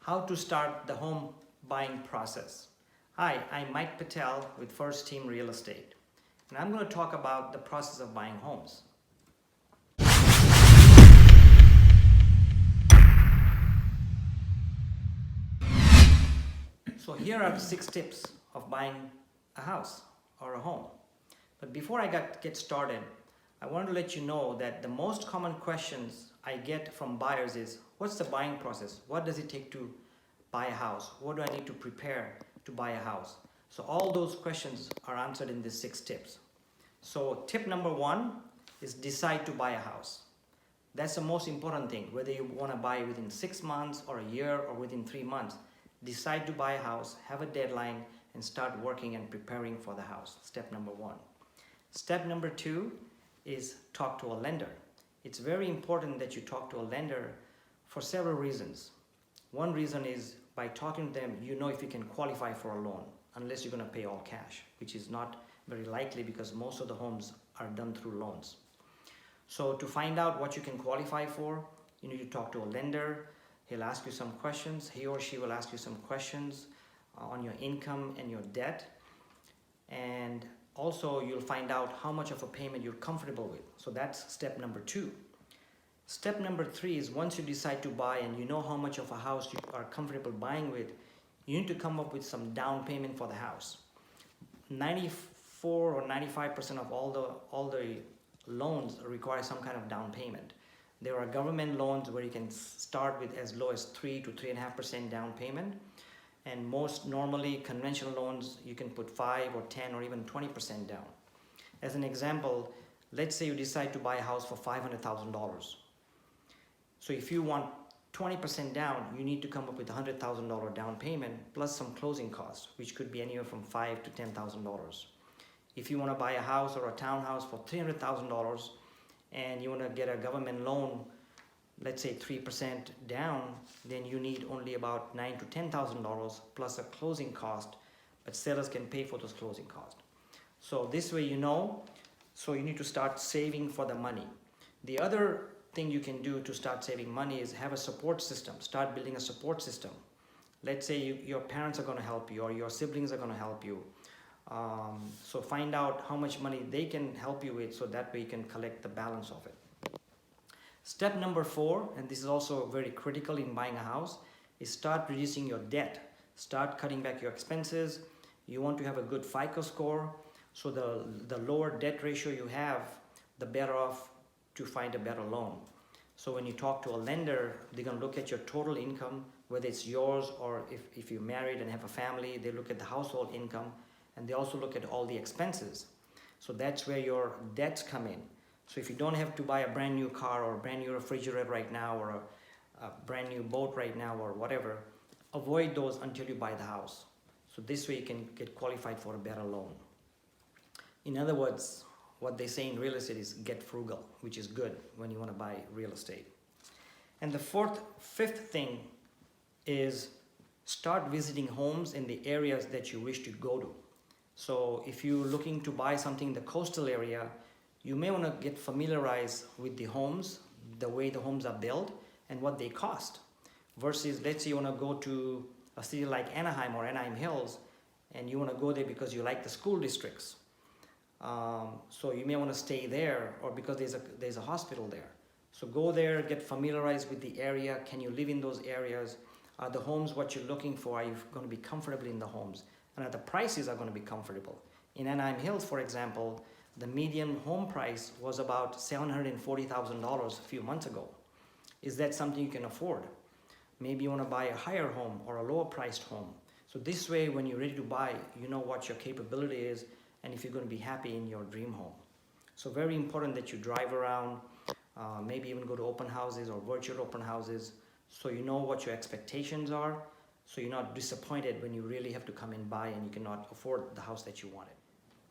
How to start the home buying process. Hi, I'm Mike Patel with First Team Real Estate, and I'm going to talk about the process of buying homes. So here are the 6 tips of buying a house or a home. But before I get started, I want to let you know that the most common questions I get from buyers is, what's the buying process? What does it take to buy a house? What do I need to prepare to buy a house? So all those questions are answered in these 6 tips. So tip number 1 is decide to buy a house. That's the most important thing. Whether you want to buy within 6 months or a year or within 3 months, decide to buy a house, have a deadline, and start working and preparing for the house. Step number 1. Step number 2 is talk to a lender. It's very important that you talk to a lender for several reasons. One reason is by talking to them, you know if you can qualify for a loan, unless you're going to pay all cash, which is not very likely because most of the homes are done through loans. So to find out what you can qualify for, you need to talk to a lender. He'll ask you some questions. He or she will ask you some questions on your income and your debt. And also you'll find out how much of a payment you're comfortable with. So that's step number 2. Step number 3 is once you decide to buy and you know how much of a house you are comfortable buying with, you need to come up with some down payment for the house. 94 or 95% of all the loans require some kind of down payment. There are government loans where you can start with as low as 3 to 3.5% down payment. And most normally conventional loans, you can put 5 or 10 or even 20% down. As an example, let's say you decide to buy a house for $500,000. So if you want 20% down, you need to come up with $100,000 down payment plus some closing costs, which could be anywhere from $5,000 to $10,000. If you want to buy a house or a townhouse for $300,000 and you want to get a government loan, let's say 3% down, then you need only about $9,000 to $10,000 plus a closing cost, but sellers can pay for those closing costs. So this way you know, so you need to start saving for the money. The other thing you can do to start saving money is have a support system. Start building a support system. Let's say your parents are going to help you or your siblings are going to help you. So find out how much money they can help you with so that way you can collect the balance of it. Step number 4, and this is also very critical in buying a house, is start reducing your debt. Start cutting back your expenses. You want to have a good FICO score. So the lower debt ratio you have, the better off to find a better loan. So when you talk to a lender, they're going to look at your total income, whether it's yours or if you're married and have a family, they look at the household income, and they also look at all the expenses. So that's where your debts come in. So if you don't have to buy a brand new car or a brand new refrigerator right now or a brand new boat right now or whatever, avoid those until you buy the house. So this way you can get qualified for a better loan. In other words, what they say in real estate is get frugal, which is good when you want to buy real estate. And the fifth thing is start visiting homes in the areas that you wish to go to. So if you're looking to buy something in the coastal area, you may want to get familiarized with the homes, the way the homes are built, and what they cost. Versus, let's say you want to go to a city like Anaheim or Anaheim Hills, and you want to go there because you like the school districts. So you may want to stay there, or because there's a hospital there. So go there, get familiarized with the area. Can you live in those areas? Are the homes what you're looking for? Are you going to be comfortable in the homes? And are the prices are going to be comfortable? In Anaheim Hills, for example, the median home price was about $740,000 a few months ago. Is that something you can afford? Maybe you want to buy a higher home or a lower priced home. So this way, when you're ready to buy, you know what your capability is and if you're going to be happy in your dream home. So very important that you drive around, maybe even go to open houses or virtual open houses, so you know what your expectations are, so you're not disappointed when you really have to come and buy and you cannot afford the house that you wanted.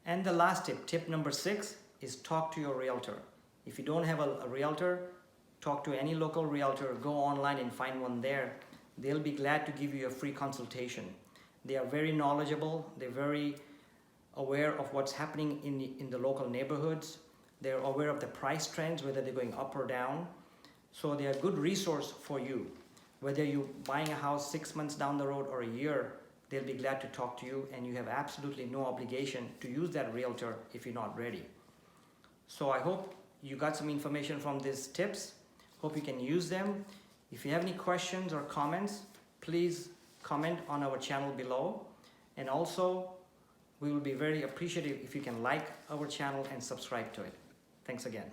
And the last tip number 6, is talk to your realtor. If you don't have a realtor, talk to any local realtor, go online and find one there. They'll be glad to give you a free consultation. They are very knowledgeable. They're very aware of what's happening in the local neighborhoods. They're aware of the price trends, whether they're going up or down. So they're a good resource for you. Whether you're buying a house 6 months down the road or a year, they'll be glad to talk to you, and you have absolutely no obligation to use that realtor if you're not ready. So I hope you got some information from these tips. Hope you can use them. If you have any questions or comments, please comment on our channel below. And also, we will be very appreciative if you can like our channel and subscribe to it. Thanks again.